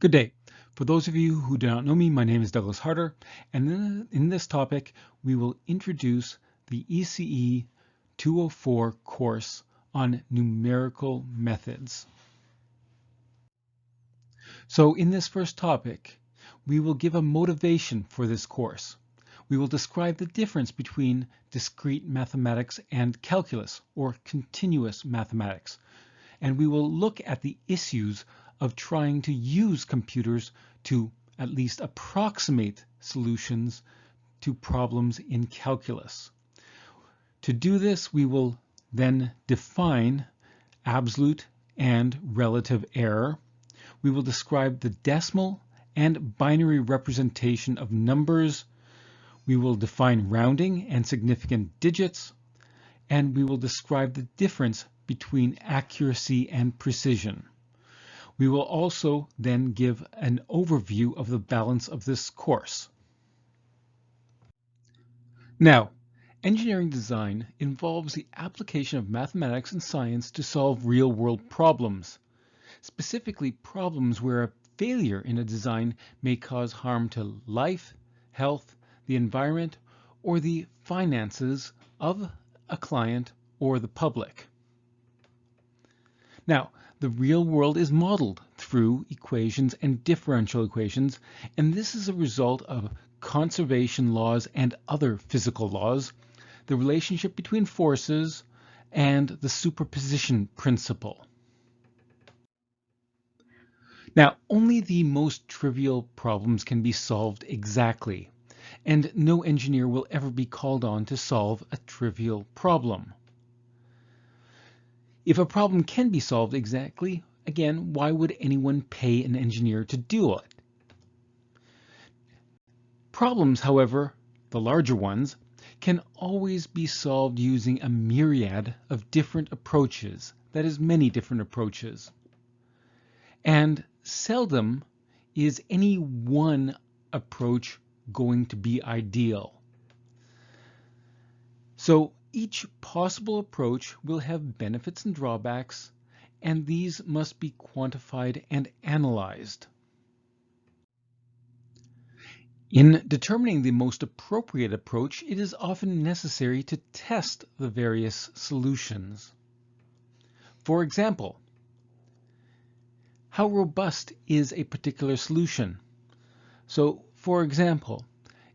Good day. For those of you who do not know me, my name is Douglas Harder, and in this topic, we will introduce the ECE 204 course on numerical methods. So in this first topic, we will give a motivation for this course. We will describe the difference between discrete mathematics and calculus, or continuous mathematics, and we will look at the issues of trying to use computers to at least approximate solutions to problems in calculus. To do this, we will then define absolute and relative error. We will describe the decimal and binary representation of numbers. We will define rounding and significant digits, and we will describe the difference between accuracy and precision. We will also then give an overview of the balance of this course. Now, engineering design involves the application of mathematics and science to solve real-world problems, specifically problems where a failure in a design may cause harm to life, health, the environment, or the finances of a client or the public. Now, the real world is modeled through equations and differential equations, and this is a result of conservation laws and other physical laws, the relationship between forces, and the superposition principle. Now, only the most trivial problems can be solved exactly, and no engineer will ever be called on to solve a trivial problem. If a problem can be solved exactly, again, why would anyone pay an engineer to do it? Problems, however, the larger ones, can always be solved using a myriad of different approaches, that is, many different approaches. And seldom is any one approach going to be ideal. So each possible approach will have benefits and drawbacks, and these must be quantified and analyzed. In determining the most appropriate approach, it is often necessary to test the various solutions. For example, how robust is a particular solution? So, for example,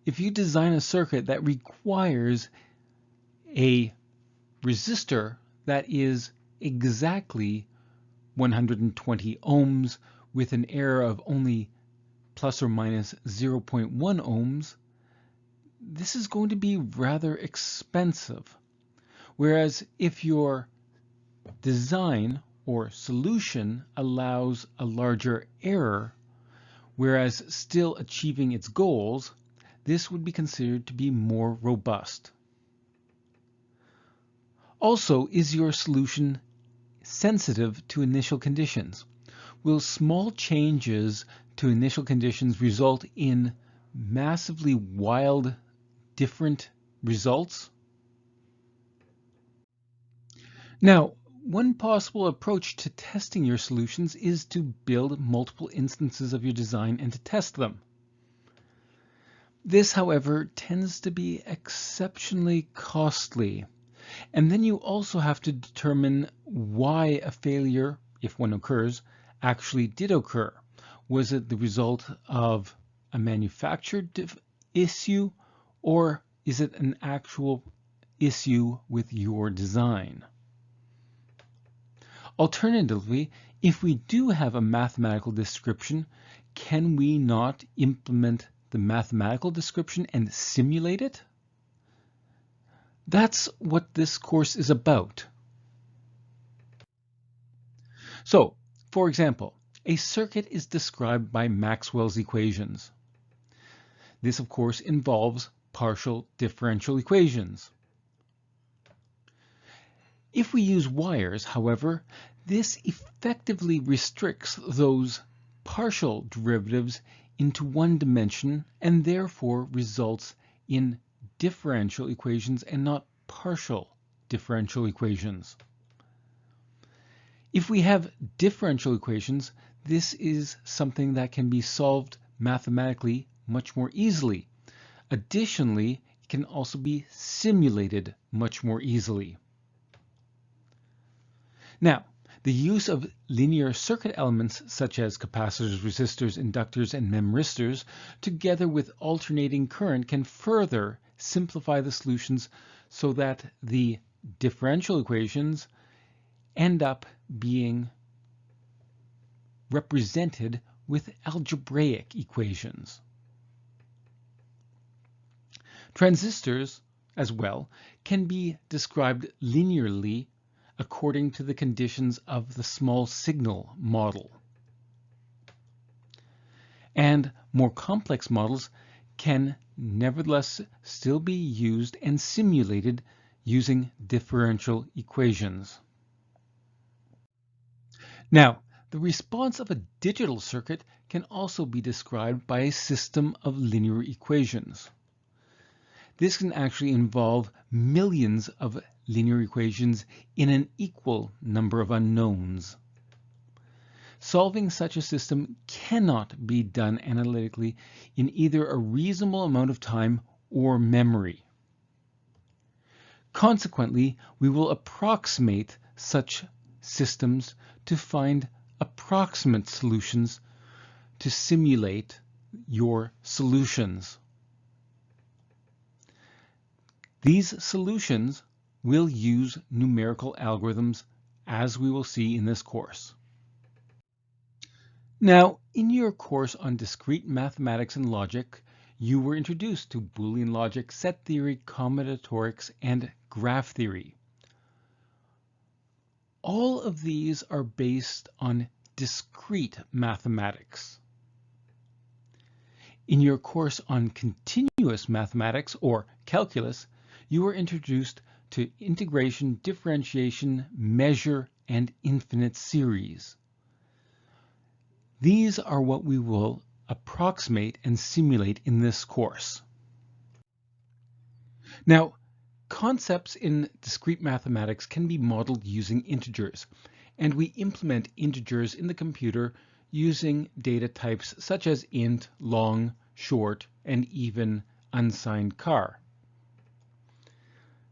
if you design a circuit that requires a resistor that is exactly 120 ohms with an error of only plus or minus 0.1 ohms, this is going to be rather expensive. Whereas if your design or solution allows a larger error, whereas still achieving its goals, this would be considered to be more robust. Also, is your solution sensitive to initial conditions? Will small changes to initial conditions result in massively wild, different results? Now, one possible approach to testing your solutions is to build multiple instances of your design and to test them. This, however, tends to be exceptionally costly. And then you also have to determine why a failure, if one occurs, actually did occur. Was it the result of a manufactured issue, or is it an actual issue with your design? Alternatively, if we do have a mathematical description, can we not implement the mathematical description and simulate it? That's what this course is about. So, for example, a circuit is described by Maxwell's equations. This, of course, involves partial differential equations. If we use wires, however, this effectively restricts those partial derivatives into one dimension and therefore results in differential equations and not partial differential equations. If we have differential equations, this is something that can be solved mathematically much more easily. Additionally, it can also be simulated much more easily. Now, the use of linear circuit elements such as capacitors, resistors, inductors, and memristors together with alternating current can further simplify the solutions so that the differential equations end up being represented with algebraic equations. Transistors, as well, can be described linearly according to the conditions of the small signal model. And more complex models can nevertheless still be used and simulated using differential equations. Now, the response of a digital circuit can also be described by a system of linear equations. This can actually involve millions of linear equations in an equal number of unknowns. Solving such a system cannot be done analytically in either a reasonable amount of time or memory. Consequently, we will approximate such systems to find approximate solutions to simulate your solutions. These solutions will use numerical algorithms, as we will see in this course. Now, in your course on discrete mathematics and logic, you were introduced to Boolean logic, set theory, combinatorics, and graph theory. All of these are based on discrete mathematics. In your course on continuous mathematics, or calculus, you were introduced to integration, differentiation, measure, and infinite series. These are what we will approximate and simulate in this course. Now, concepts in discrete mathematics can be modeled using integers, and we implement integers in the computer using data types such as int, long, short, and even unsigned car.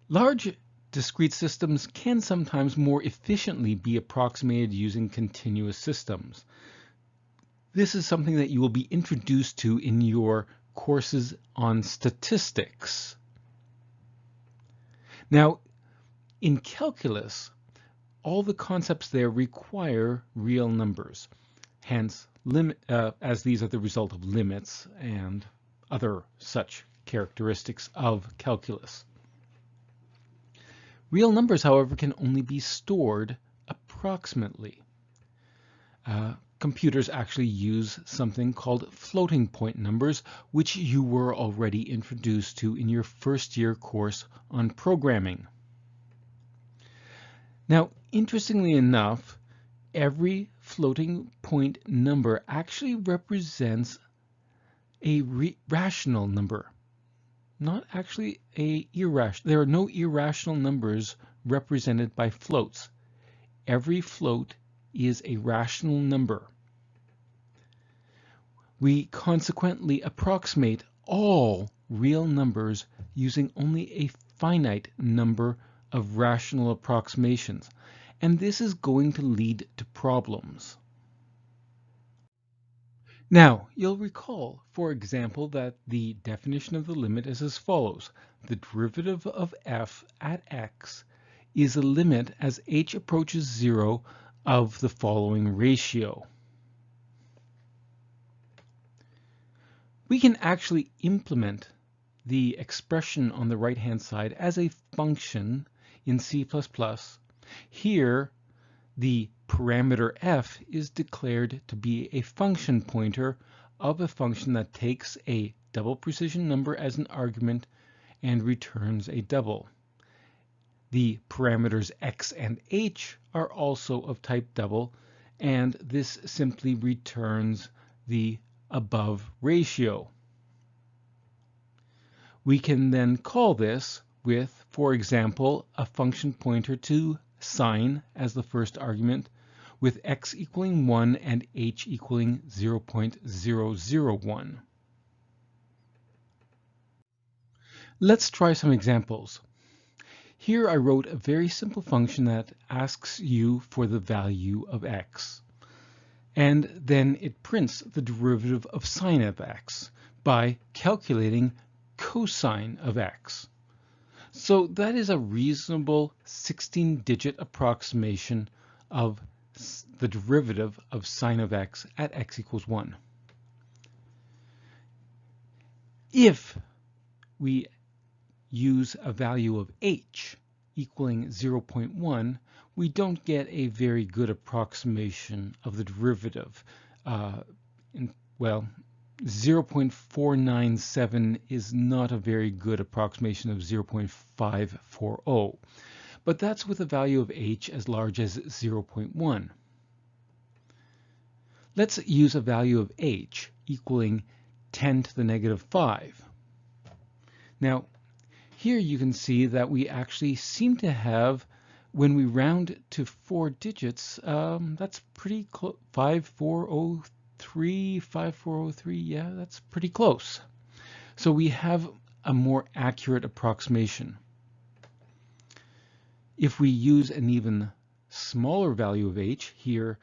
Large discrete systems can sometimes more efficiently be approximated using continuous systems. This is something that you will be introduced to in your courses on statistics. Now, in calculus, all the concepts there require real numbers. Hence, as these are the result of limits and other such characteristics of calculus. Real numbers, however, can only be stored approximately. Computers actually use something called floating point numbers, which you were already introduced to in your first year course on programming. Now, interestingly enough, every floating point number actually represents a rational number, not actually a irrational. There are no irrational numbers represented by floats. Every float is a rational number. We consequently approximate all real numbers using only a finite number of rational approximations, and this is going to lead to problems. Now, you'll recall, for example, that the definition of the limit is as follows. The derivative of f at x is a limit as h approaches 0 of the following ratio. We can actually implement the expression on the right-hand side as a function in C++. Here, the parameter f is declared to be a function pointer of a function that takes a double precision number as an argument and returns a double. The parameters x and h are also of type double, and this simply returns the above ratio. We can then call this with, for example, a function pointer to sine as the first argument, with x equaling 1 and h equaling 0.001. Let's try some examples. Here I wrote a very simple function that asks you for the value of x. And then it prints the derivative of sine of x by calculating cosine of x. So that is a reasonable 16-digit approximation of the derivative of sine of x at x equals 1. If we use a value of h equaling 0.1, we don't get a very good approximation of the derivative. Well, 0.497 is not a very good approximation of 0.540, but that's with a value of h as large as 0.1. Let's use a value of h equaling 10 to the negative 5. Now, here you can see that we actually seem to have, when we round to 4 digits, that's pretty close. 5403, yeah, that's pretty close. So we have a more accurate approximation. If we use an even smaller value of h, here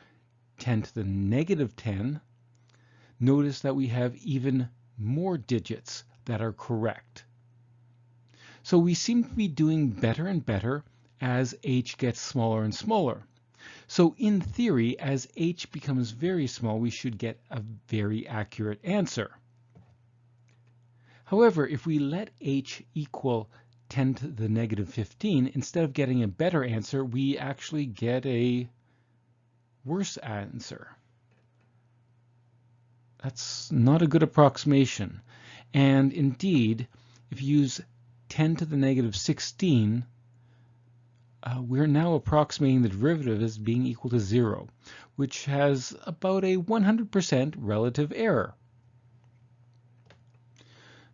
10 to the negative 10, notice that we have even more digits that are correct. So we seem to be doing better and better as h gets smaller and smaller. So in theory, as h becomes very small, we should get a very accurate answer. However, if we let h equal 10 to the negative 15, instead of getting a better answer, we actually get a worse answer. That's not a good approximation. And indeed, if you use 10 to the negative 16, we're now approximating the derivative as being equal to 0, which has about a 100% relative error.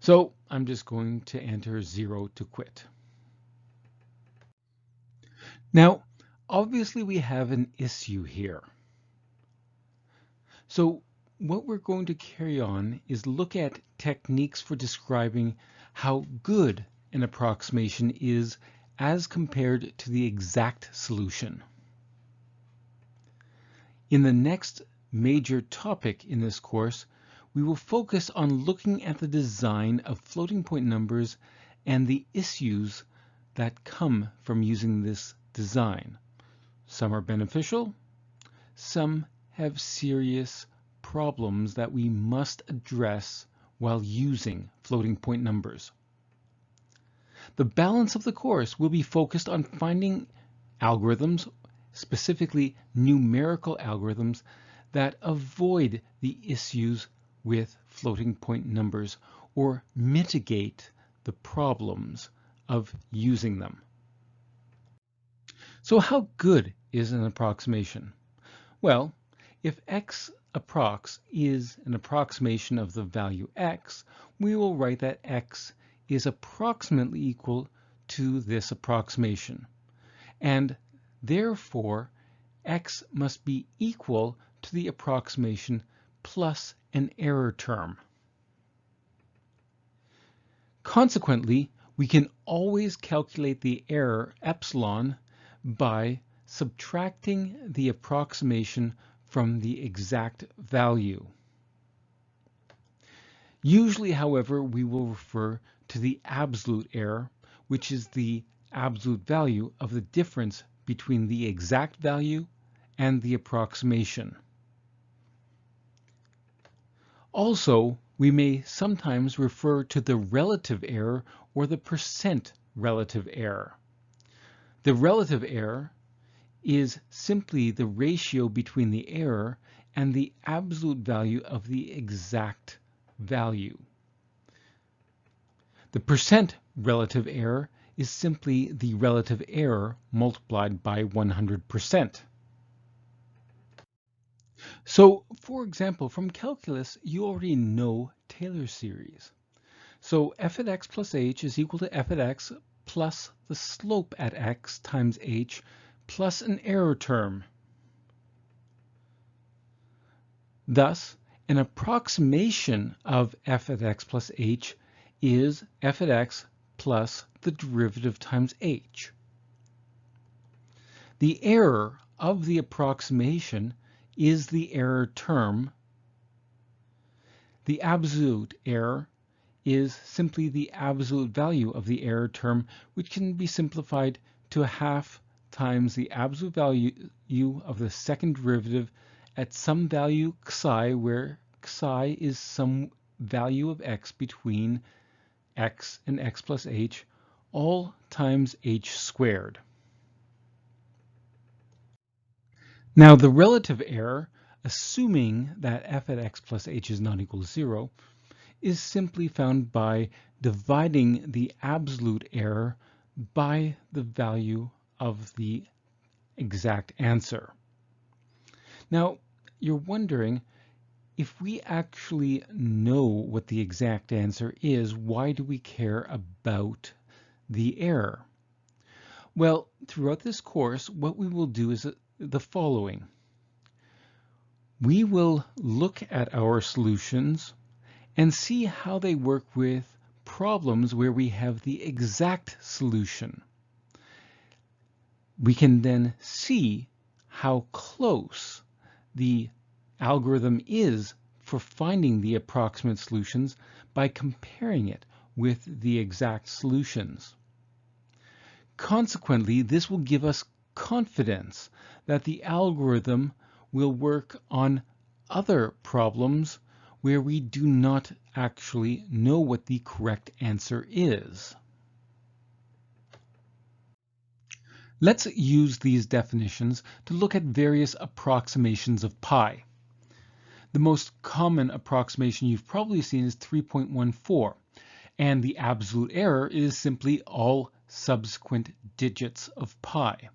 So I'm just going to enter 0 to quit. Now, obviously we have an issue here. So what we're going to carry on is look at techniques for describing how good an approximation is as compared to the exact solution. In the next major topic in this course, we will focus on looking at the design of floating point numbers and the issues that come from using this design. Some are beneficial, some have serious problems that we must address while using floating point numbers. The balance of the course will be focused on finding algorithms, specifically numerical algorithms, that avoid the issues with floating point numbers or mitigate the problems of using them. So how good is an approximation? Well, if x approx is an approximation of the value x, we will write that x is approximately equal to this approximation. And therefore, x must be equal to the approximation plus an error term. Consequently, we can always calculate the error epsilon by subtracting the approximation from the exact value. Usually, however, we will refer to the absolute error, which is the absolute value of the difference between the exact value and the approximation. Also, we may sometimes refer to the relative error or the percent relative error. The relative error is simply the ratio between the error and the absolute value of the exact value. The percent relative error is simply the relative error multiplied by 100%. So, for example, from calculus, you already know Taylor series. So f at x plus h is equal to f at x plus the slope at x times h plus an error term. Thus, an approximation of f at x plus h is f at x plus the derivative times h. The error of the approximation is the error term. The absolute error is simply the absolute value of the error term, which can be simplified to a half times the absolute value of the second derivative at some value xi, where xi is some value of x between x and x plus h, all times h squared. Now the relative error, assuming that f at x plus h is not equal to 0, is simply found by dividing the absolute error by the value of the exact answer. Now, you're wondering, if we actually know what the exact answer is, why do we care about the error? Well, throughout this course, what we will do is the following. We will look at our solutions and see how they work with problems where we have the exact solution. We can then see how close the algorithm is for finding the approximate solutions by comparing it with the exact solutions. Consequently, this will give us confidence that the algorithm will work on other problems where we do not actually know what the correct answer is. Let's use these definitions to look at various approximations of pi. The most common approximation you've probably seen is 3.14, and the absolute error is simply all subsequent digits of pi.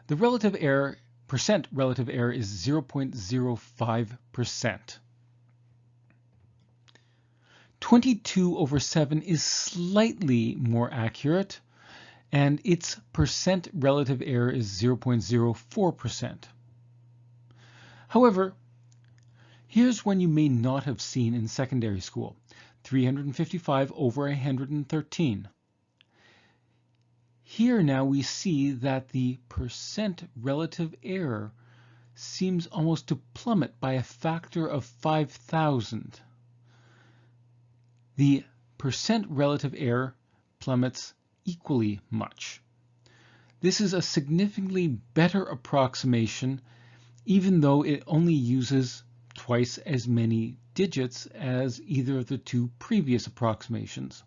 The relative error, percent relative error, is 0.05%. 22/7 is slightly more accurate, and its percent relative error is 0.04%. However, here's one you may not have seen in secondary school: 355/113. Here now we see that the percent relative error seems almost to plummet by a factor of 5,000. The percent relative error plummets equally much. This is a significantly better approximation, even though it only uses twice as many digits as either of the two previous approximations,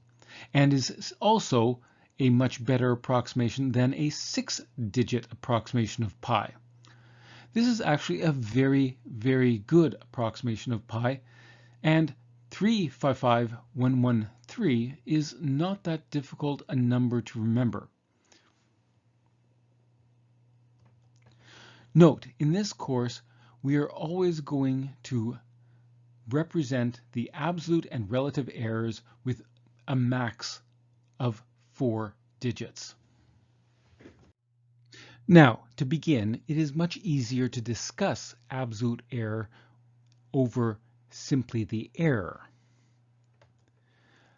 and is also a much better approximation than a 6-digit approximation of pi. This is actually a very, very good approximation of pi, and 355/113 is not that difficult a number to remember. Note, in this course, we are always going to represent the absolute and relative errors with a max of 4 digits. Now, to begin, it is much easier to discuss absolute error over simply the error.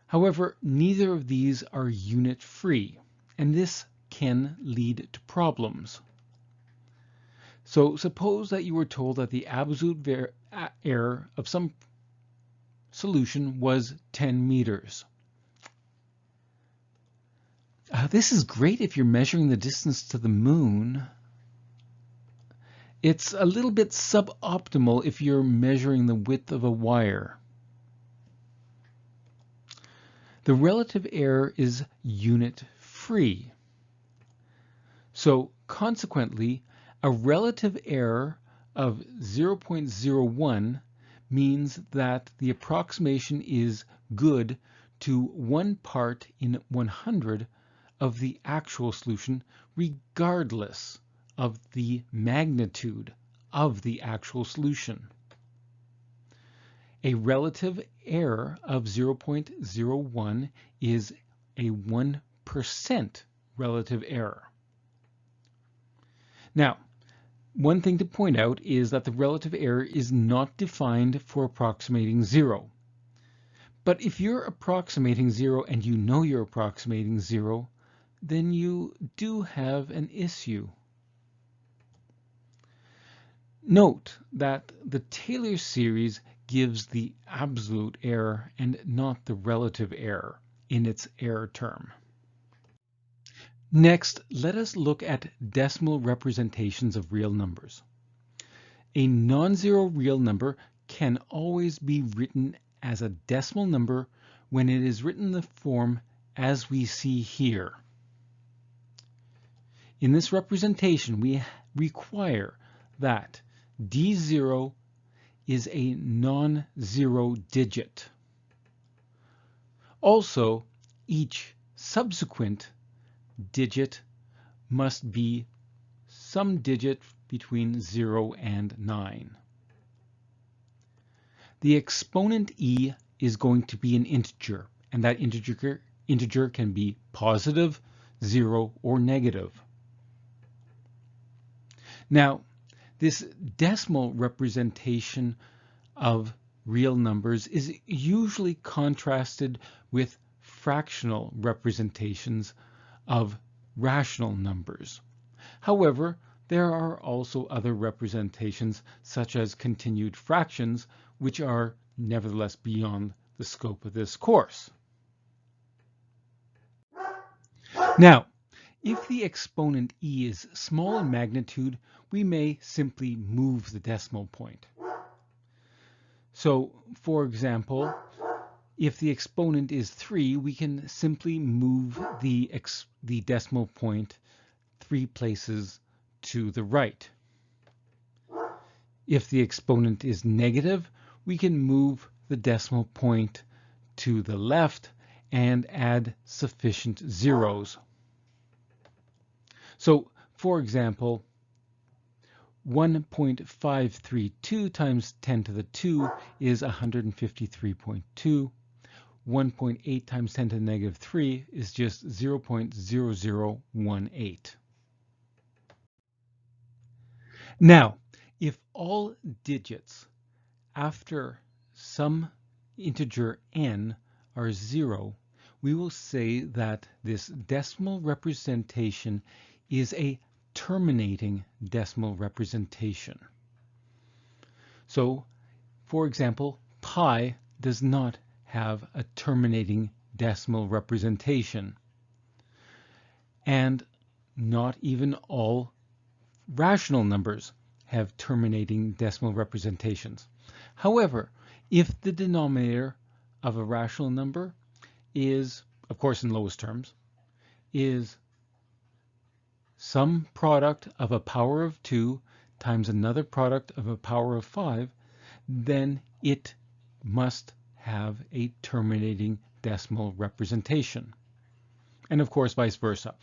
However, neither of these are unit-free, and this can lead to problems. So suppose that you were told that the absolute error of some solution was 10 meters. This is great if you're measuring the distance to the moon. It's a little bit suboptimal if you're measuring the width of a wire. The relative error is unit-free. So consequently, a relative error of 0.01 means that the approximation is good to 1 part in 100 of the actual solution, regardless of the magnitude of the actual solution. A relative error of 0.01 is a 1% relative error. Now, One thing to point out is that the relative error is not defined for approximating 0. But if you're approximating 0 and you know you're approximating 0, then you do have an issue. Note that the Taylor series gives the absolute error and not the relative error in its error term. Next, let us look at decimal representations of real numbers. A non-zero real number can always be written as a decimal number when it is written in the form as we see here. In this representation, we require that D0 is a non-zero digit. Also, each subsequent digit must be some digit between 0 and 9. The exponent e is going to be an integer, and that integer can be positive, 0, or negative. Now, this decimal representation of real numbers is usually contrasted with fractional representations of rational numbers. However, there are also other representations, such as continued fractions, which are nevertheless beyond the scope of this course. Now, if the exponent e is small in magnitude, we may simply move the decimal point. So, for example, if the exponent is 3, we can simply move the decimal point 3 places to the right. If the exponent is negative, we can move the decimal point to the left and add sufficient zeros. So, for example, 1.532 times 10 to the 2 is 153.2. 1.8 times 10 to the negative 3 is just 0.0018. Now, if all digits after some integer n are 0, we will say that this decimal representation is a terminating decimal representation. So, for example, pi does not have a terminating decimal representation, and not even all rational numbers have terminating decimal representations. However, if the denominator of a rational number is, of course in lowest terms, is some product of a power of 2 times another product of a power of 5, then it must have a terminating decimal representation. And of course, vice versa.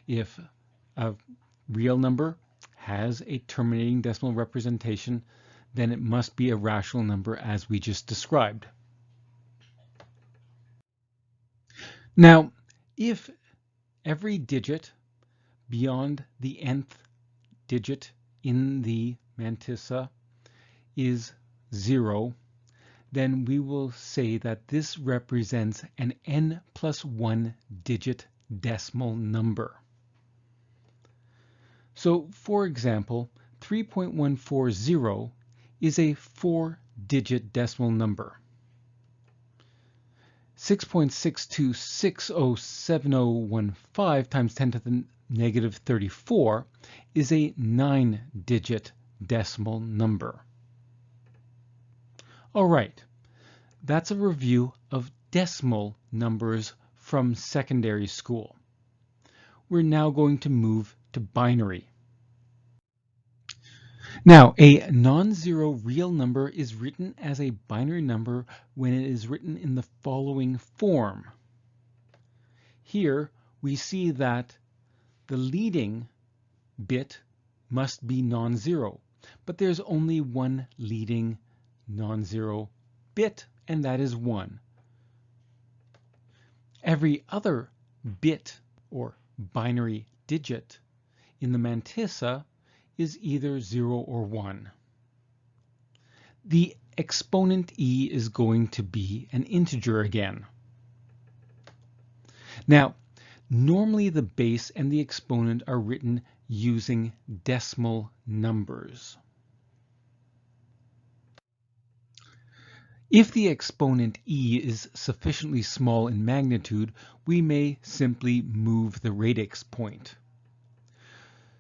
If a real number has a terminating decimal representation, then it must be a rational number as we just described. Now, if every digit beyond the nth digit in the mantissa is 0, then we will say that this represents an n plus 1 digit decimal number. So, for example, 3.140 is a 4-digit decimal number. 6.62607015 times 10 to the negative 34 is a 9-digit decimal number. All right, that's a review of decimal numbers from secondary school. We're now going to move to binary. Now, a non-zero real number is written as a binary number when it is written in the following form. Here we see that the leading bit must be non-zero, but there's only one leading non-zero bit, and that is 1. Every other bit or binary digit in the mantissa is either 0 or 1. The exponent e is going to be an integer again. Now, normally the base and the exponent are written using decimal numbers. If the exponent e is sufficiently small in magnitude, we may simply move the radix point.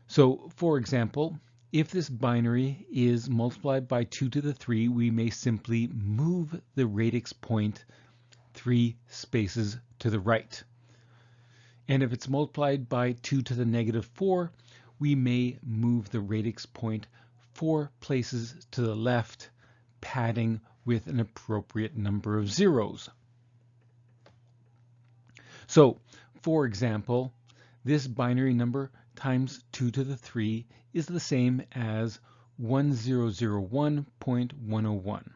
So, for example, if this binary is multiplied by 2 to the 3, we may simply move the radix point 3 spaces to the right. And if it's multiplied by 2 to the negative 4, we may move the radix point 4 places to the left, padding with an appropriate number of zeros. So, for example, this binary number times 2 to the 3 is the same as 1001.101.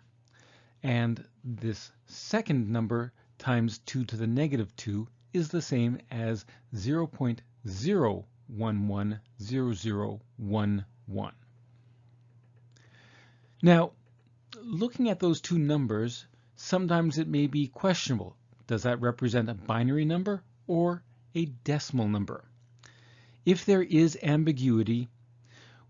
And this second number times 2 to the negative 2 is the same as 0.0110011. Now, looking at those two numbers, sometimes it may be questionable. Does that represent a binary number or a decimal number? If there is ambiguity,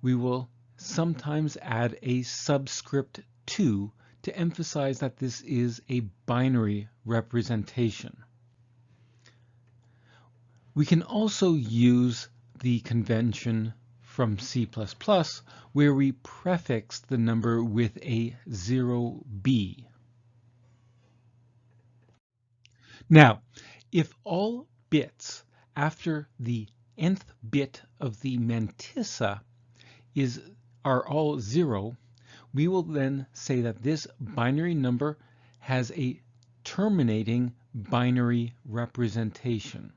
we will sometimes add a subscript 2 to emphasize that this is a binary representation. We can also use the convention from C++ where we prefix the number with a 0b. Now, if all bits after the nth bit of the mantissa are all 0, we will then say that this binary number has a terminating binary representation.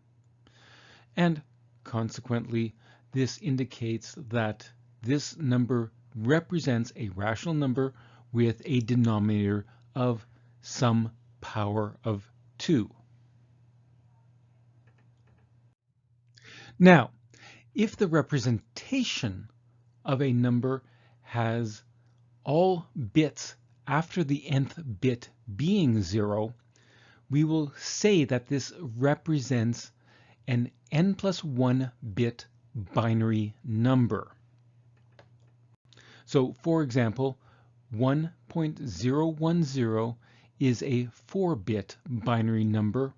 And consequently, this indicates that this number represents a rational number with a denominator of some power of 2. Now, if the representation of a number has all bits after the nth bit being 0, we will say that this represents an n+1 bit binary number. So, for example, 1.010 is a 4-bit binary number,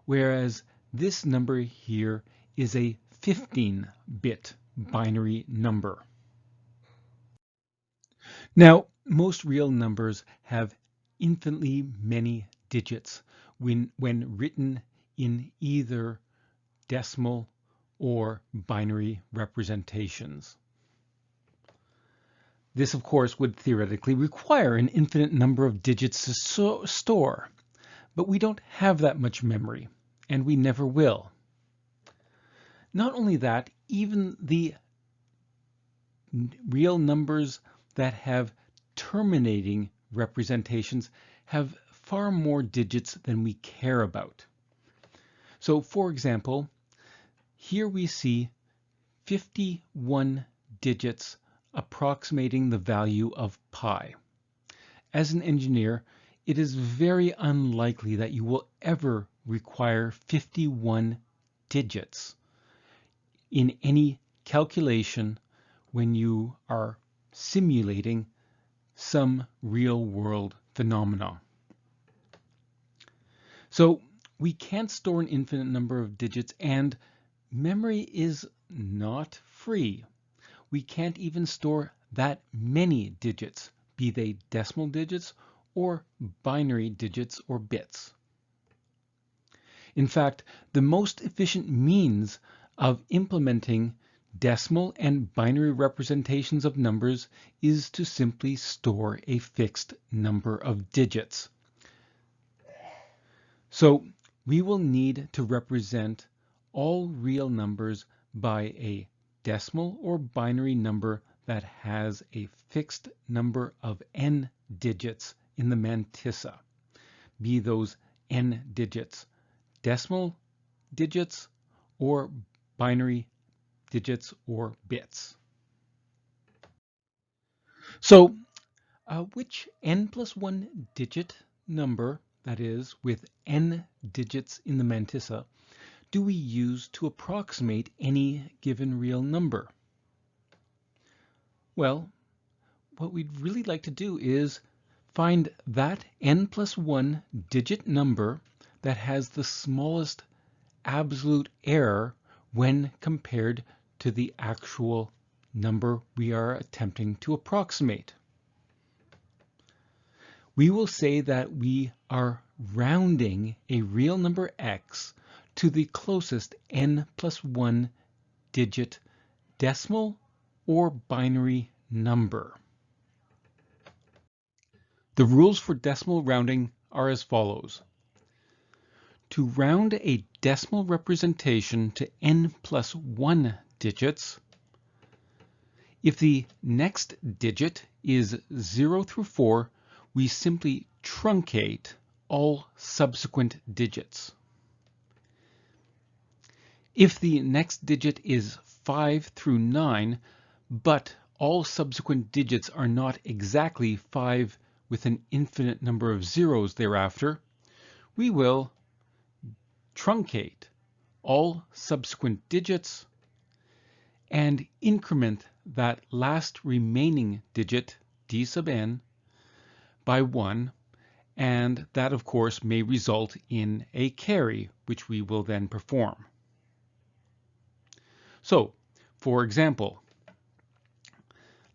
whereas this number here is a 15-bit binary number. Now, most real numbers have infinitely many digits when written in either decimal or binary representations. This, of course, would theoretically require an infinite number of digits to store, but we don't have that much memory, and we never will. Not only that, even the real numbers that have terminating representations have far more digits than we care about. So, for example, here we see 51 digits approximating the value of pi. As an engineer, it is very unlikely that you will ever require 51 digits in any calculation when you are simulating some real-world phenomena. So we can't store an infinite number of digits, and memory is not free. We can't even store that many digits, be they decimal digits or binary digits or bits. In fact, the most efficient means of implementing decimal and binary representations of numbers is to simply store a fixed number of digits. So we will need to represent all real numbers by a decimal or binary number that has a fixed number of n digits in the mantissa, be those n digits decimal digits or binary digits or bits. So which n plus 1 digit number, that is, with n digits in the mantissa, do we use to approximate any given real number? Well, what we'd really like to do is find that n plus 1 digit number that has the smallest absolute error when compared to the actual number we are attempting to approximate. We will say that we are rounding a real number x to the closest n plus 1 digit decimal or binary number. The rules for decimal rounding are as follows. To round a decimal representation to n plus 1 digits, if the next digit is 0 through 4, we simply truncate all subsequent digits. If the next digit is 5 through 9, but all subsequent digits are not exactly 5 with an infinite number of zeros thereafter, we will truncate all subsequent digits and increment that last remaining digit, d sub n, by 1, and that of course may result in a carry, which we will then perform. So, for example,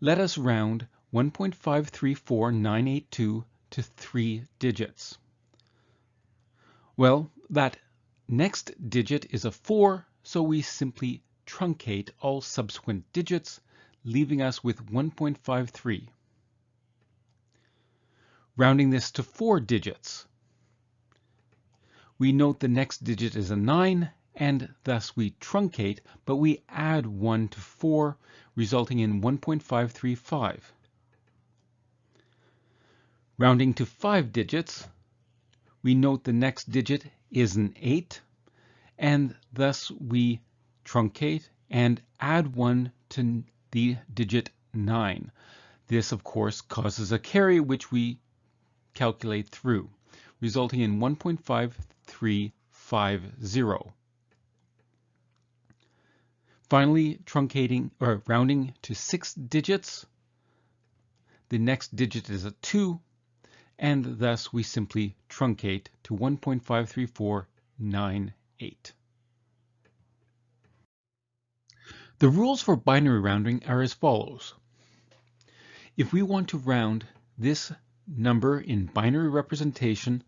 let us round 1.534982 to 3 digits. Well, that next digit is a 4, so we simply truncate all subsequent digits, leaving us with 1.53. Rounding this to 4 digits, we note the next digit is a 9, and thus we truncate, but we add 1 to 4, resulting in 1.535. Rounding to 5 digits, we note the next digit is an 8, and thus we truncate and add 1 to the digit 9. This, of course, causes a carry, which we calculate through, resulting in 1.5350. Finally, truncating or rounding to 6 digits, the next digit is a 2, and thus we simply truncate to 1.53498. The rules for binary rounding are as follows. If we want to round this number in binary representation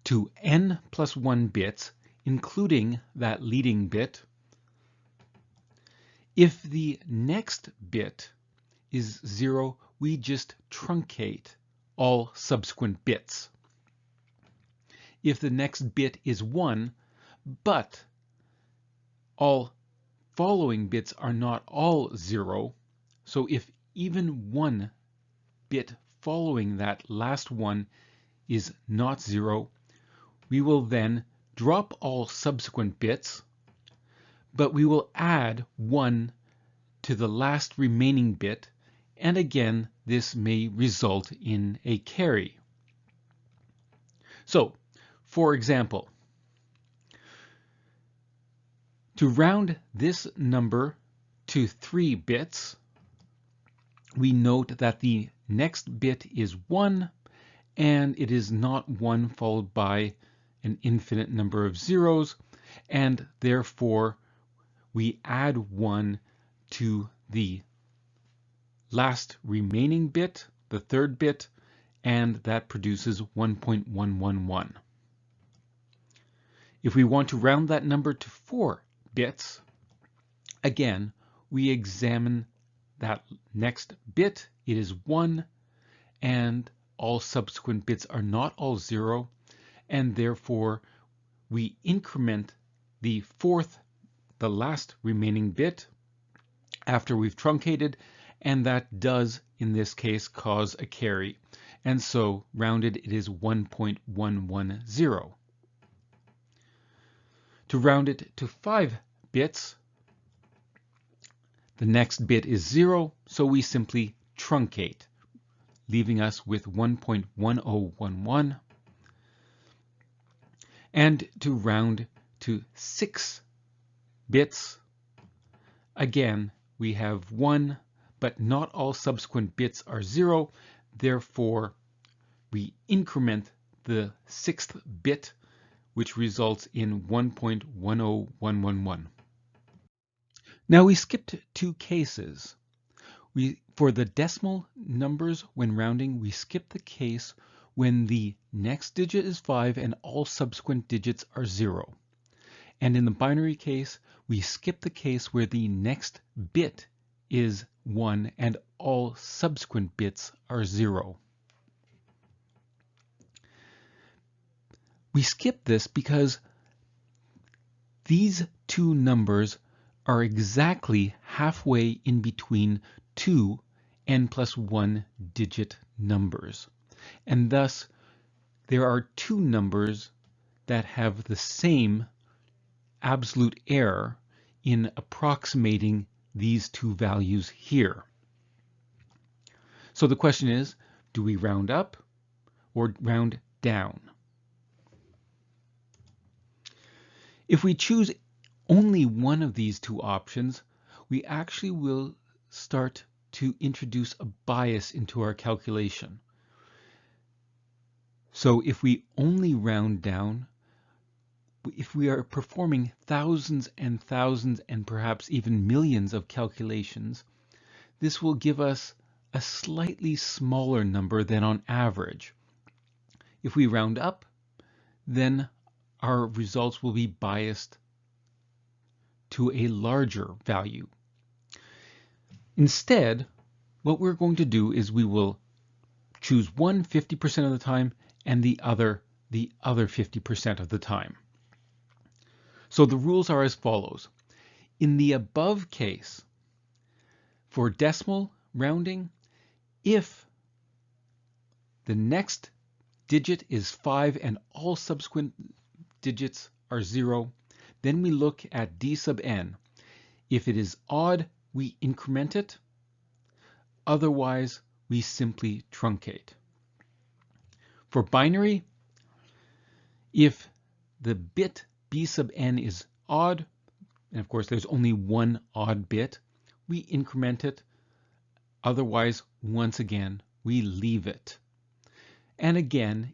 to n plus 1 bits, including that leading bit, if the next bit is 0, we just truncate all subsequent bits. If the next bit is 1, but all following bits are not all 0, so if even one bit following that last one is not 0, we will then drop all subsequent bits, but we will add 1 to the last remaining bit, and again this may result in a carry. So, for example, to round this number to 3 bits, we note that the next bit is 1, and it is not 1 followed by an infinite number of zeros, and therefore we add 1 to the last remaining bit, the third bit, and that produces 1.111. If we want to round that number to 4 bits, again, we examine that next bit. It is 1, and all subsequent bits are not all 0, and therefore we increment the last remaining bit after we've truncated, and that does, in this case, cause a carry. And so, rounded, it is 1.110. To round it to 5 bits, the next bit is 0, so we simply truncate, leaving us with 1.1011. And to round to 6 bits, again, we have 1, but not all subsequent bits are 0. Therefore, we increment the 6th bit, which results in 1.10111. Now we skipped 2 cases. For the decimal numbers, when rounding, we skip the case when the next digit is 5 and all subsequent digits are 0. And in the binary case, we skip the case where the next bit is 1 and all subsequent bits are 0. We skip this because these two numbers are exactly halfway in between two n+1 digit numbers. And thus, there are two numbers that have the same absolute error in approximating these two values here. So the question is, do we round up or round down? If we choose only one of these two options, we actually will start to introduce a bias into our calculation. So if we only round down, if we are performing thousands and thousands and perhaps even millions of calculations, this will give us a slightly smaller number than on average. If we round up, then our results will be biased to a larger value. Instead, what we're going to do is we will choose one 50% of the time and the other 50% of the time. So the rules are as follows. In the above case, for decimal rounding, if the next digit is 5 and all subsequent digits are 0, then we look at d sub n. If it is odd, we increment it. Otherwise, we simply truncate. For binary, if the bit b sub n is odd, and of course there's only one odd bit, we increment it. Otherwise, once again, we leave it. And again,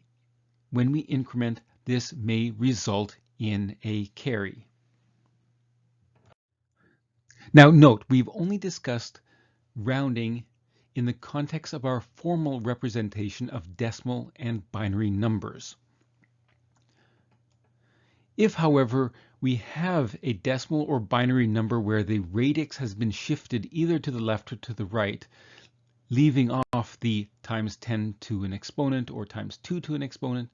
when we increment, this may result in a carry. Now note, we've only discussed rounding in the context of our formal representation of decimal and binary numbers. If, however, we have a decimal or binary number where the radix has been shifted either to the left or to the right, leaving off the times 10 to an exponent or times 2 to an exponent,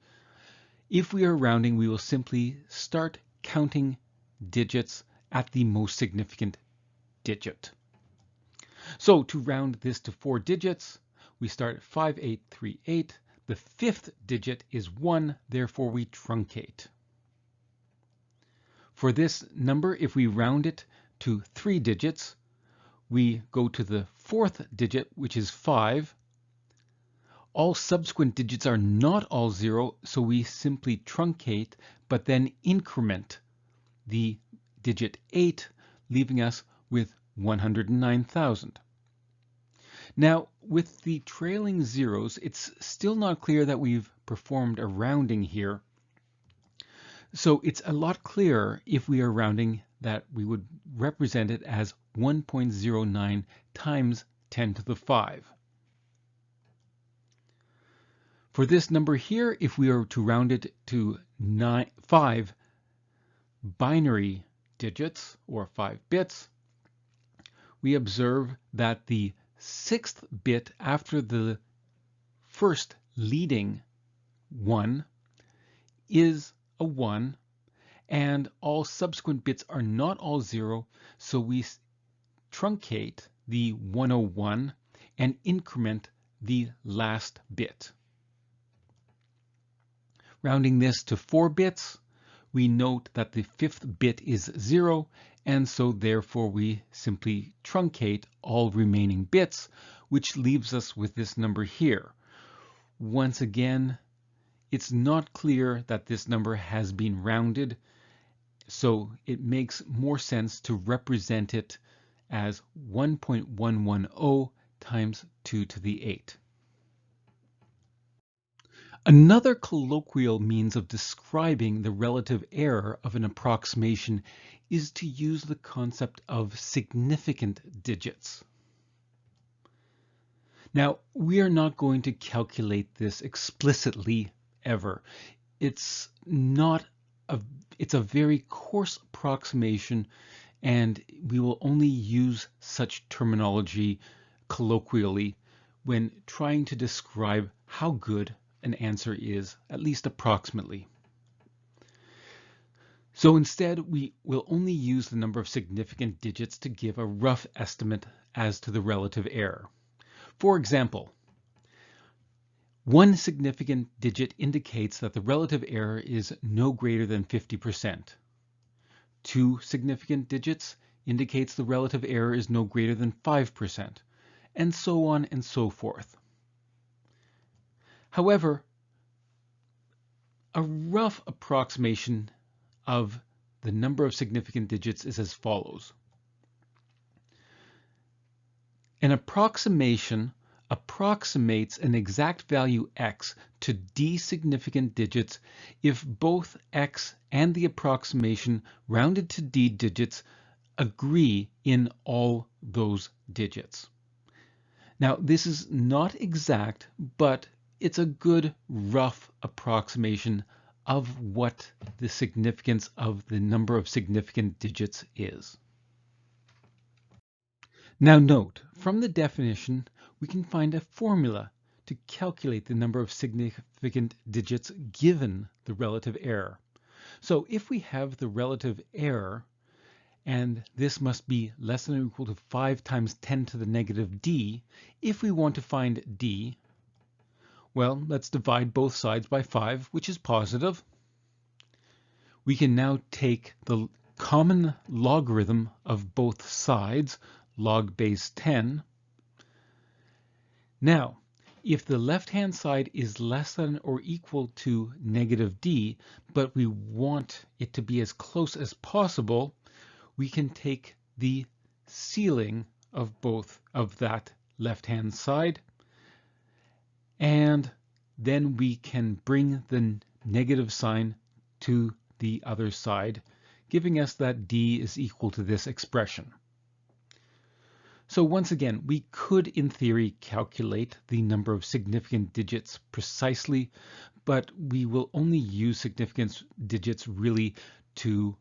if we are rounding, we will simply start counting digits at the most significant digit. So to round this to 4 digits, we start at 5838. The fifth digit is 1, therefore we truncate. For this number, if we round it to 3 digits, we go to the fourth digit, which is 5. All subsequent digits are not all 0, so we simply truncate, but then increment the digit 8, leaving us with 109,000. Now, with the trailing zeros, it's still not clear that we've performed a rounding here. So it's a lot clearer if we are rounding that we would represent it as 1.09 times 10 to the 5. For this number here, if we are to round it to 5 binary digits or 5 bits, we observe that the 6th bit after the first leading 1 is a 1, and all subsequent bits are not all 0, so we truncate the 101 and increment the last bit. Rounding this to 4 bits, we note that the 5th bit is 0 and so therefore we simply truncate all remaining bits, which leaves us with this number here. Once again, it's not clear that this number has been rounded, so it makes more sense to represent it as 1.110 times 2 to the 8. Another colloquial means of describing the relative error of an approximation is to use the concept of significant digits. Now, we are not going to calculate this explicitly ever. It's a very coarse approximation, and we will only use such terminology colloquially when trying to describe how good an answer is, at least approximately. So instead, we will only use the number of significant digits to give a rough estimate as to the relative error. For example, one significant digit indicates that the relative error is no greater than 50%. Two significant digits indicates the relative error is no greater than 5%, and so on and so forth. However, a rough approximation of the number of significant digits is as follows. An approximation approximates an exact value x to d significant digits if both x and the approximation rounded to d digits agree in all those digits. Now, this is not exact, but it's a good rough approximation of what the significance of the number of significant digits is. Now note, from the definition, we can find a formula to calculate the number of significant digits given the relative error. So if we have the relative error, and this must be less than or equal to 5 times 10 to the negative d, if we want to find d, well, let's divide both sides by 5, which is positive. We can now take the common logarithm of both sides, log base 10. Now, if the left-hand side is less than or equal to negative d, but we want it to be as close as possible, we can take the ceiling of both of that left-hand side, and then we can bring the negative sign to the other side, giving us that d is equal to this expression. So once again, we could in theory calculate the number of significant digits precisely, but we will only use significant digits really to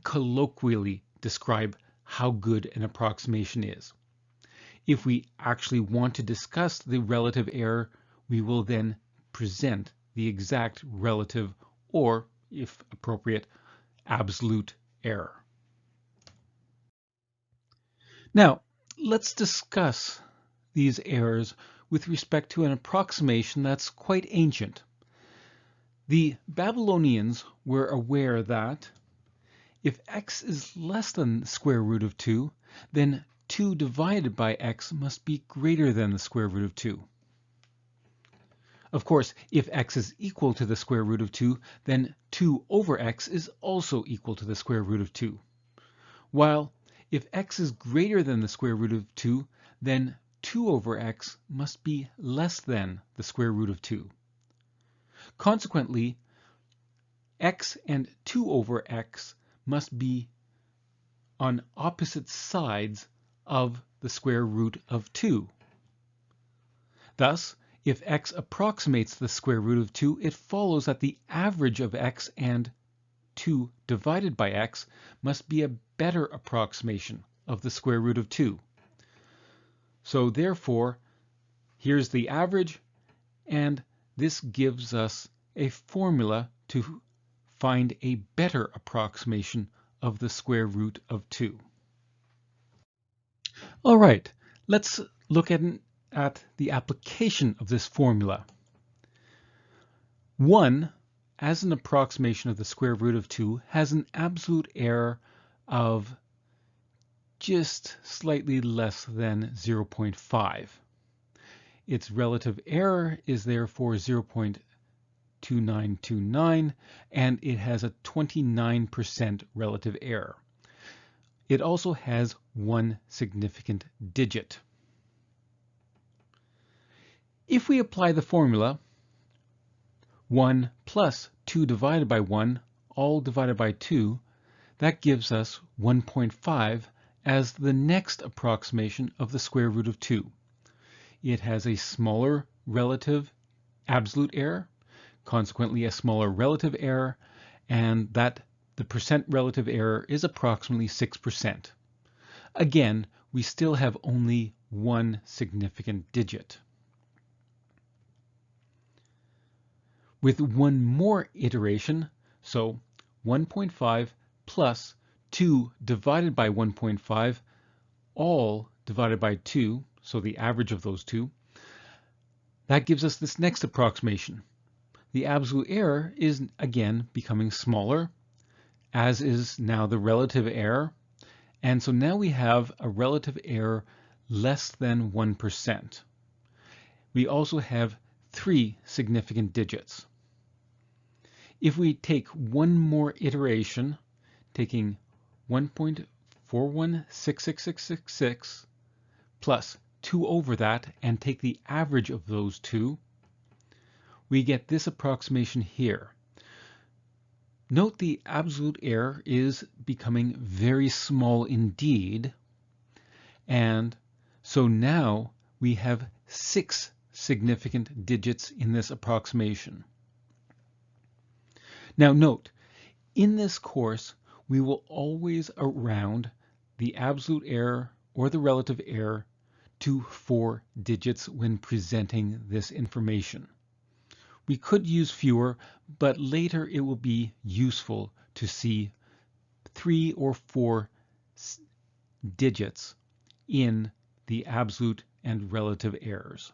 colloquially describe how good an approximation is. If we actually want to discuss the relative error, we will then present the exact relative or, if appropriate, absolute error. Now, let's discuss these errors with respect to an approximation that's quite ancient. The Babylonians were aware that if x is less than the square root of 2, then 2 divided by x must be greater than the square root of 2. Of course, if x is equal to the square root of 2, then 2 over x is also equal to the square root of 2. While if x is greater than the square root of 2, then 2 over x must be less than the square root of 2. Consequently, x and 2 over x must be on opposite sides of the square root of 2. Thus, if x approximates the square root of 2, it follows that the average of x and 2 divided by x must be a better approximation of the square root of 2. So therefore, here's the average, and this gives us a formula to find a better approximation of the square root of 2. All right, let's look at the application of this formula. 1, as an approximation of the square root of 2, has an absolute error of just slightly less than 0.5. Its relative error is therefore 0.2929, and it has a 29% relative error. It also has one significant digit. If we apply the formula 1 plus 2 divided by 1, all divided by 2, that gives us 1.5 as the next approximation of the square root of 2. It has a smaller relative absolute error, consequently a smaller relative error, and that the percent relative error is approximately 6%. Again, we still have only one significant digit. With one more iteration, so 1.5 plus 2 divided by 1.5, all divided by 2, so the average of those two, that gives us this next approximation. The absolute error is again becoming smaller, as is now the relative error, and so now we have a relative error less than 1%. We also have 3 significant digits. If we take one more iteration, taking 1.416666 plus 2 over that and take the average of those two, we get this approximation here. Note the absolute error is becoming very small indeed, and so now we have 6 significant digits in this approximation. Now note, in this course, we will always round the absolute error or the relative error to 4 digits when presenting this information. We could use fewer, but later it will be useful to see 3 or 4 digits in the absolute and relative errors.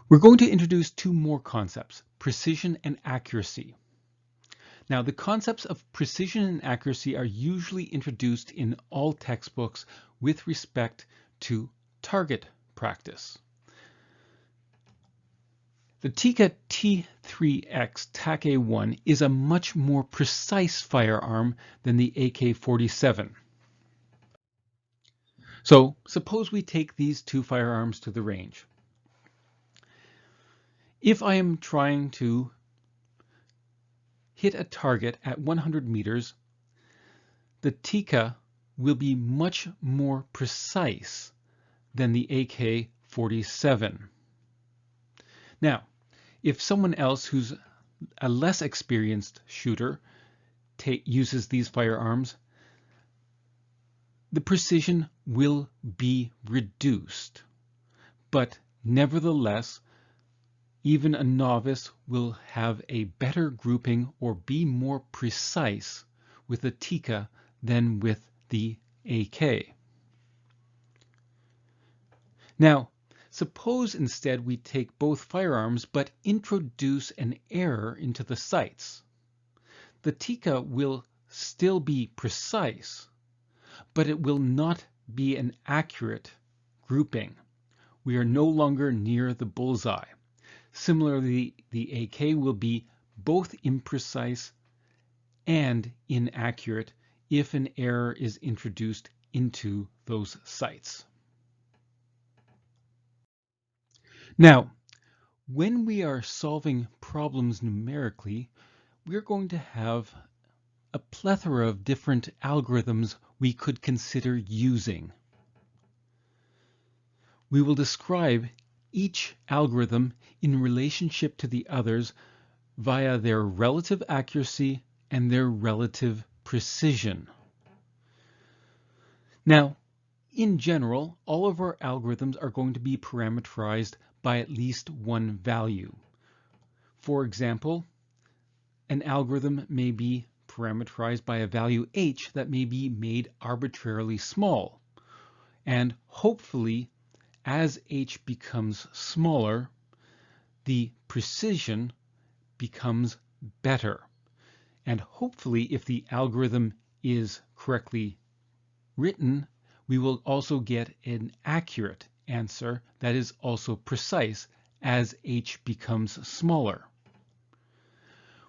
We're going to introduce two more concepts, precision and accuracy. Now, the concepts of precision and accuracy are usually introduced in all textbooks with respect to target practice. The Tikka T3X TAC-A1 is a much more precise firearm than the AK-47. So suppose we take these two firearms to the range. If I am trying to hit a target at 100 meters, the Tikka will be much more precise than the AK-47. Now, if someone else who's a less experienced shooter uses these firearms, the precision will be reduced, but nevertheless, even a novice will have a better grouping or be more precise with the Tikka than with the AK. Now, suppose instead we take both firearms but introduce an error into the sights. The Tikka will still be precise, but it will not be an accurate grouping. We are no longer near the bullseye. Similarly, the AK will be both imprecise and inaccurate if an error is introduced into those sights. Now, when we are solving problems numerically, we're going to have a plethora of different algorithms we could consider using. We will describe each algorithm in relationship to the others via their relative accuracy and their relative precision. Now, in general, all of our algorithms are going to be parameterized by at least one value. For example, an algorithm may be parameterized by a value h that may be made arbitrarily small, and hopefully as h becomes smaller, the precision becomes better. And hopefully, if the algorithm is correctly written, we will also get an accurate answer that is also precise as h becomes smaller.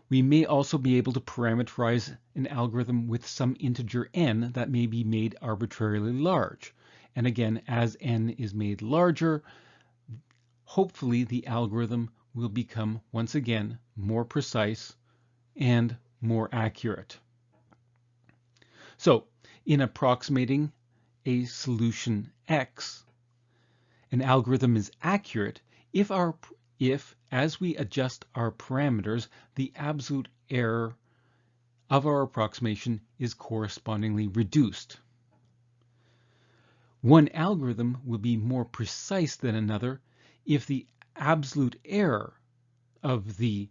We may also be able to parameterize an algorithm with some integer n that may be made arbitrarily large. And again, as n is made larger, hopefully the algorithm will become, once again, more precise and more accurate. So, in approximating a solution x, an algorithm is accurate if, as we adjust our parameters, the absolute error of our approximation is correspondingly reduced. One algorithm will be more precise than another if the absolute error of the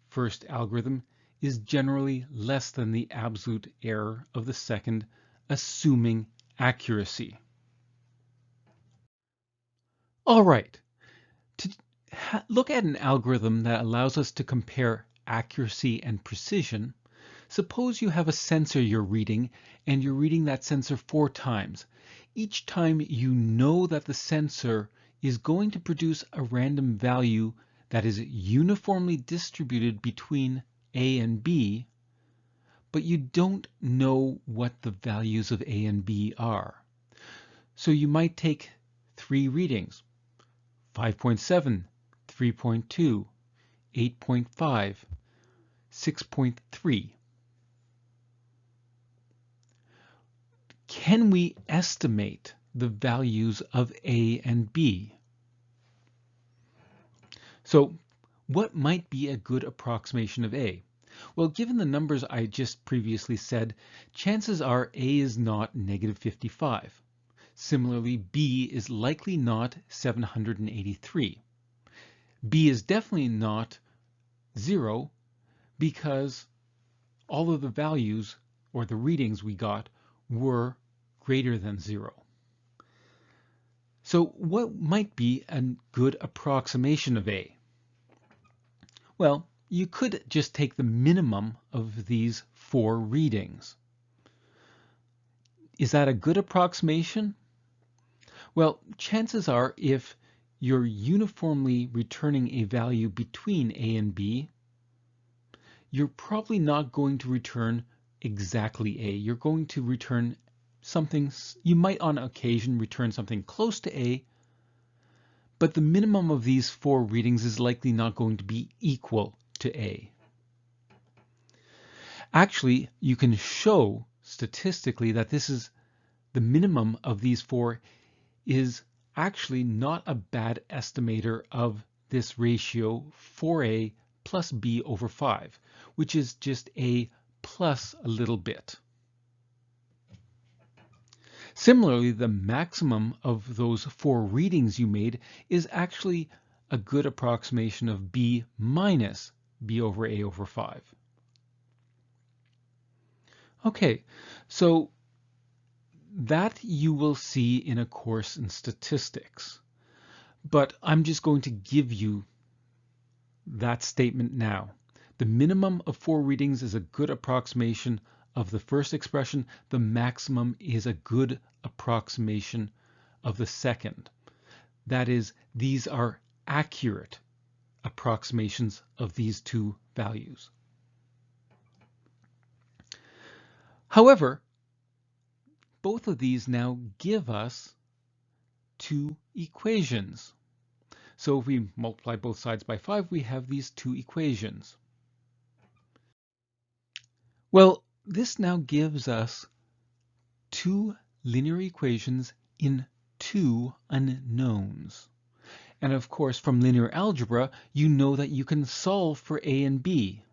first algorithm is generally less than the absolute error of the second, assuming accuracy. All right, to look at an algorithm that allows us to compare accuracy and precision, suppose you have a sensor you're reading and you're reading that sensor 4 times. Each time you know that the sensor is going to produce a random value that is uniformly distributed between A and B, but you don't know what the values of A and B are. So you might take 3 readings, 5.7, 3.2, 8.5, 6.3. Can we estimate the values of A and B? So what might be a good approximation of A? Well, given the numbers I just previously said, chances are A is not -55. Similarly, B is likely not 783. B is definitely not 0 because all of the values or the readings we got were greater than 0. So what might be a good approximation of A? Well, you could just take the minimum of these 4 readings. Is that a good approximation? Well, chances are if you're uniformly returning a value between A and B, you're probably not going to return exactly A. You're going to return something, you might on occasion return something close to A, but the minimum of these 4 readings is likely not going to be equal to A. Actually, you can show statistically that this is the minimum of these 4 is actually not a bad estimator of this ratio 4A plus B over 5, which is just A plus a little bit. Similarly, the maximum of those 4 readings you made is actually a good approximation of B minus B over A over 5. Okay, so that you will see in a course in statistics, but I'm just going to give you that statement now. The minimum of 4 readings is a good approximation of the first expression. The maximum is a good approximation of the second. That is, these are accurate approximations of these 2 values. However, both of these now give us 2 equations. So if we multiply both sides by 5, we have these 2 equations. Well, this now gives us 2 linear equations in 2 unknowns. And of course, from linear algebra, you know that you can solve for A and B.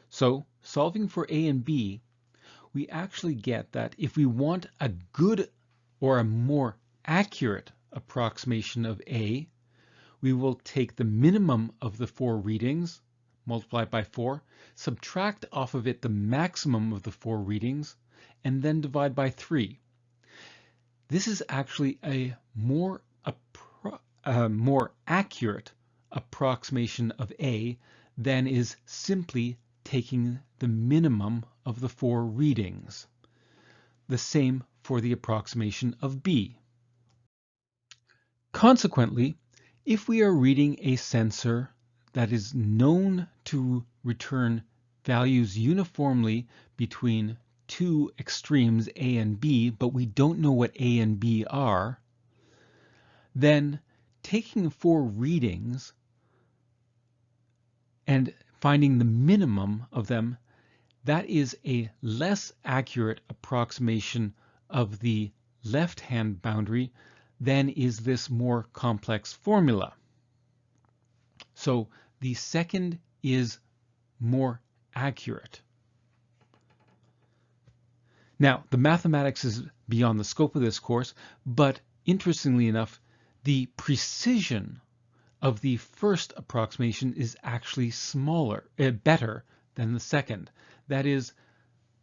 So solving for A and B, we actually get that if we want a good or a more accurate approximation of A, we will take the minimum of the 4 readings, multiply by 4, subtract off of it the maximum of the 4 readings, and then divide by 3. This is actually a more accurate approximation of A than is simply taking the minimum of the 4 readings. The same for the approximation of B. Consequently, if we are reading a sensor that is known to return values uniformly between 2 extremes A and B, but we don't know what A and B are, then taking 4 readings and finding the minimum of them, that is a less accurate approximation of the left-hand boundary than is this more complex formula. So the second is more accurate. Now, the mathematics is beyond the scope of this course, but interestingly enough, the precision of the first approximation is actually better than the second. That is,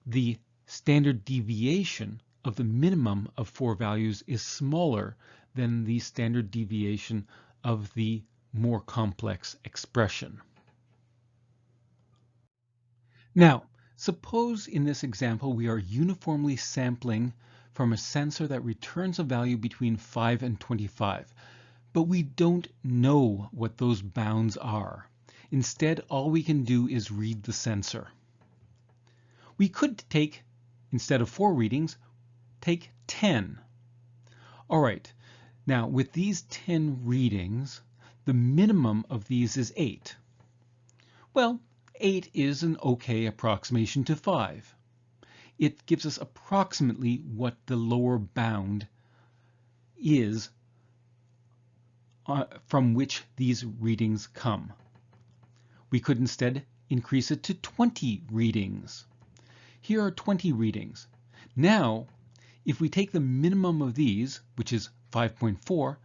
the standard deviation of the minimum of 4 values is smaller than the standard deviation of the more complex expression. Now, suppose in this example we are uniformly sampling from a sensor that returns a value between 5 and 25, but we don't know what those bounds are. Instead, all we can do is read the sensor. We could take, instead of 4 readings, take 10. All right, now with these 10 readings, the minimum of these is 8. Well, 8 is an okay approximation to 5. It gives us approximately what the lower bound is from which these readings come. We could instead increase it to 20 readings. Here are 20 readings. Now, if we take the minimum of these, which is 5.4,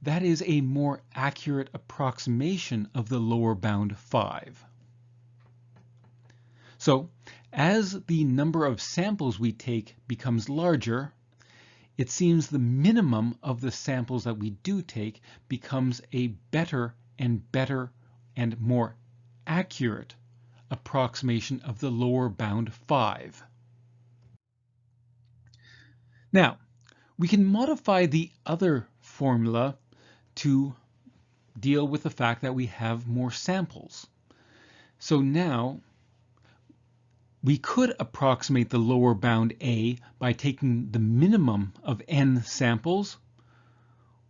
that is a more accurate approximation of the lower bound 5. So, as the number of samples we take becomes larger, it seems the minimum of the samples that we do take becomes a better and more accurate approximation of the lower bound 5. Now, we can modify the other formula to deal with the fact that we have more samples. So now we could approximate the lower bound A by taking the minimum of n samples,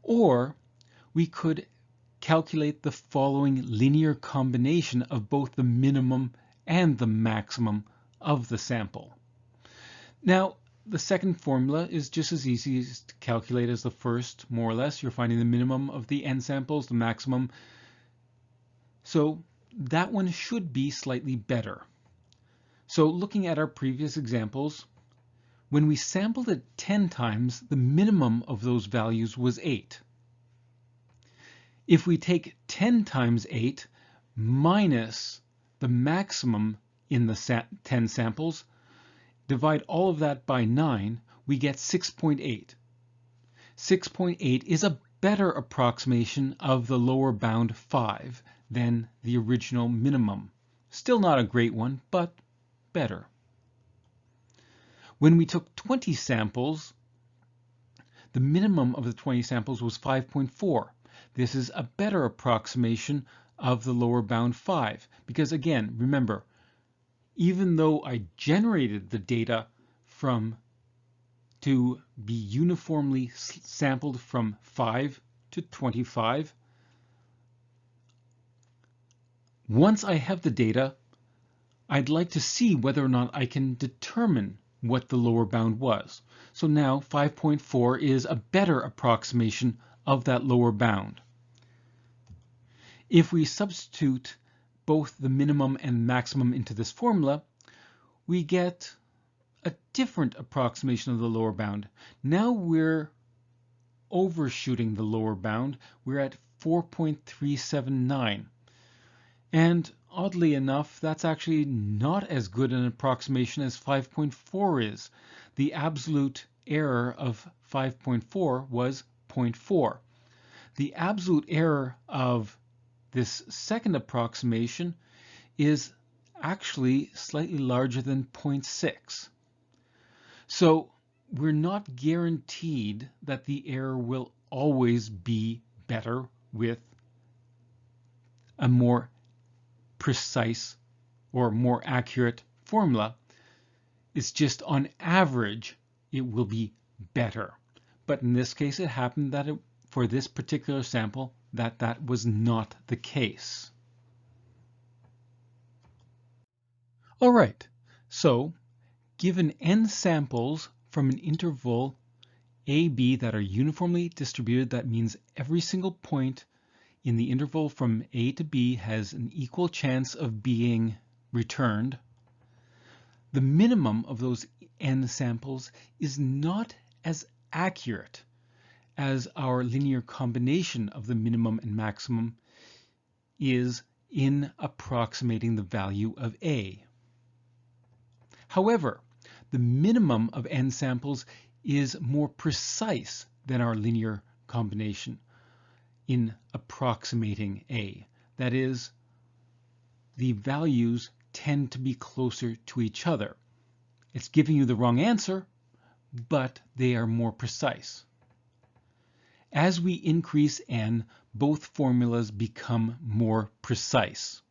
or we could calculate the following linear combination of both the minimum and the maximum of the sample. Now, the second formula is just as easy to calculate as the first, more or less. You're finding the minimum of the n samples, the maximum. So that one should be slightly better. So looking at our previous examples, when we sampled it 10 times, the minimum of those values was 8. If we take 10 times 8 minus the maximum in the 10 samples, divide all of that by 9, we get 6.8. 6.8 is a better approximation of the lower bound 5 than the original minimum. Still not a great one, but better. When we took 20 samples, the minimum of the 20 samples was 5.4. This is a better approximation of the lower bound 5, because again, remember, even though I generated the data to be uniformly sampled from 5 to 25, once I have the data, I'd like to see whether or not I can determine what the lower bound was. So now 5.4 is a better approximation of that lower bound. If we substitute both the minimum and maximum into this formula, we get a different approximation of the lower bound. Now we're overshooting the lower bound. We're at 4.379. And oddly enough, that's actually not as good an approximation as 5.4 is. The absolute error of 5.4 was 0.4. The absolute error of this second approximation is actually slightly larger than 0.6. So we're not guaranteed that the error will always be better with a more precise or more accurate formula. It's just on average it will be better. But in this case it happened that for this particular sample that was not the case. All right, so given n samples from an interval AB that are uniformly distributed, that means every single point in the interval from A to B has an equal chance of being returned, the minimum of those n samples is not as accurate as our linear combination of the minimum and maximum is in approximating the value of A. However, the minimum of n samples is more precise than our linear combination in approximating A. That is, the values tend to be closer to each other. It's giving you the wrong answer, but they are more precise. As we increase n, both formulas become more precise.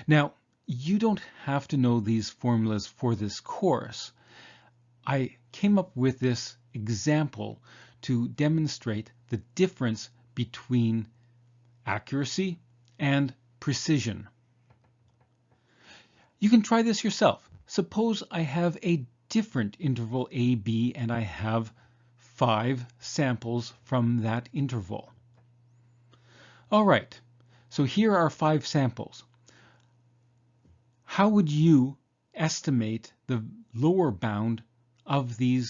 Now, you don't have to know these formulas for this course. I came up with this example to demonstrate the difference between accuracy and precision. You can try this yourself. Suppose I have a different interval AB and I have 5 samples from that interval. All right, so here are 5 samples. How would you estimate the lower bound of the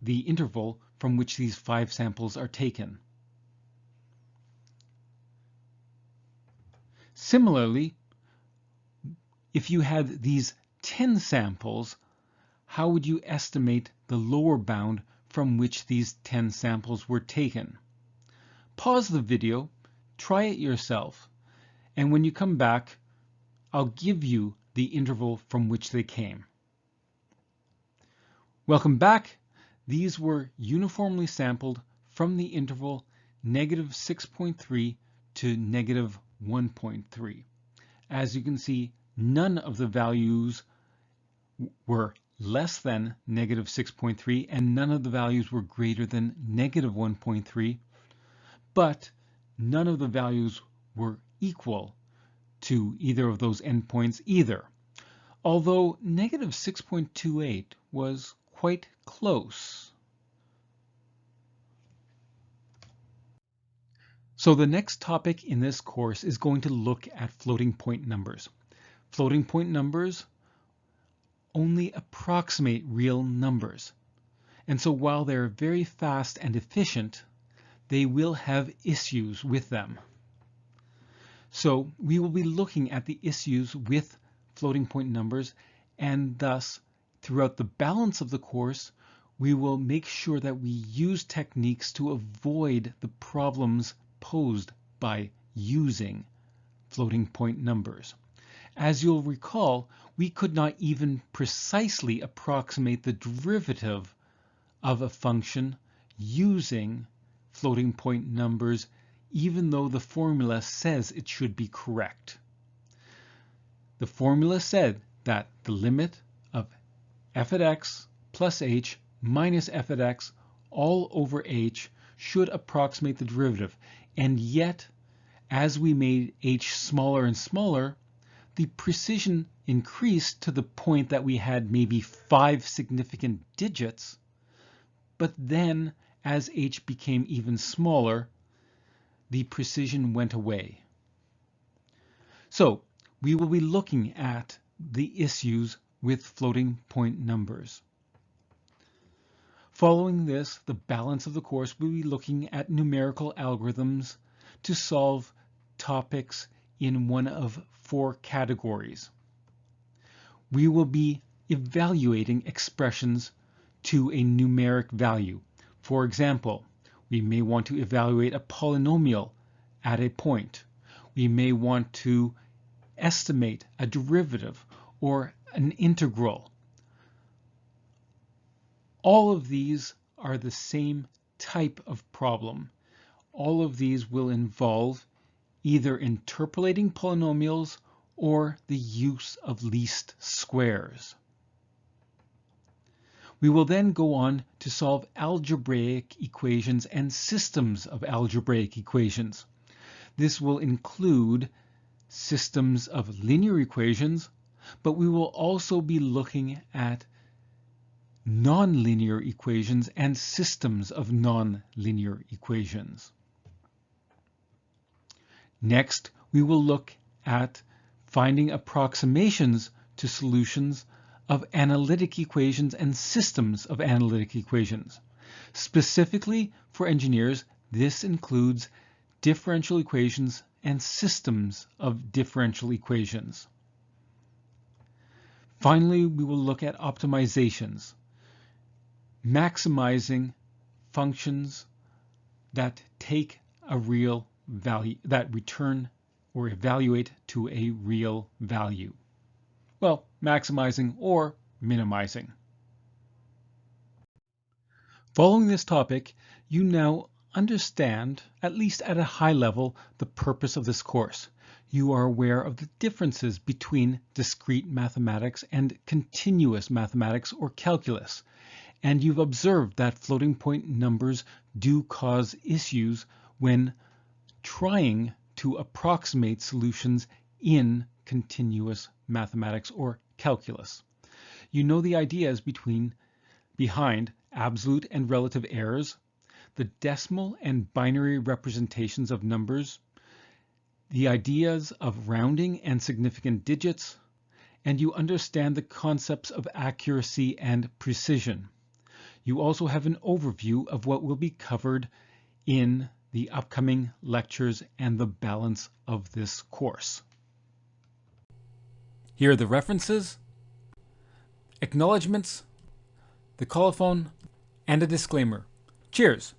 interval from which these 5 samples are taken? Similarly, if you had these 10 samples, how would you estimate the lower bound from which these 10 samples were taken? Pause the video, try it yourself, and when you come back, I'll give you the interval from which they came. Welcome back. These were uniformly sampled from the interval -6.3 to -1.3. As you can see, none of the values were less than -6.3 and none of the values were greater than -1.3, but none of the values were equal to either of those endpoints either, although -6.28 was quite close. So the next topic in this course is going to look at floating point numbers. Floating point numbers only approximate real numbers, and so while they're very fast and efficient, they will have issues with them. So we will be looking at the issues with floating point numbers, and thus throughout the balance of the course we will make sure that we use techniques to avoid the problems posed by using floating point numbers. As you'll recall, we could not even precisely approximate the derivative of a function using floating point numbers, even though the formula says it should be correct. The formula said that the limit of f at x plus h minus f at x all over h should approximate the derivative, and yet as we made h smaller and smaller, the precision increased to the point that we had maybe 5 significant digits, but then as h became even smaller, the precision went away. So we will be looking at the issues with floating point numbers. Following this, the balance of the course will be looking at numerical algorithms to solve topics in one of 4 categories. We will be evaluating expressions to a numeric value. For example, we may want to evaluate a polynomial at a point. We may want to estimate a derivative or an integral. All of these are the same type of problem. All of these will involve either interpolating polynomials or the use of least squares. We will then go on to solve algebraic equations and systems of algebraic equations. This will include systems of linear equations, but we will also be looking at nonlinear equations and systems of nonlinear equations. Next, we will look at finding approximations to solutions of analytic equations and systems of analytic equations. Specifically for engineers, this includes differential equations and systems of differential equations. Finally, we will look at optimizations, maximizing functions that take a real value, that return or evaluate to a real value. Well, maximizing or minimizing. Following this topic, you now understand, at least at a high level, the purpose of this course. You are aware of the differences between discrete mathematics and continuous mathematics or calculus, and you've observed that floating point numbers do cause issues when trying to approximate solutions in continuous mathematics or calculus. You know the ideas behind absolute and relative errors, the decimal and binary representations of numbers, the ideas of rounding and significant digits, and you understand the concepts of accuracy and precision. You also have an overview of what will be covered in the upcoming lectures and the balance of this course. Here are the references, acknowledgements, the colophon, and a disclaimer. Cheers!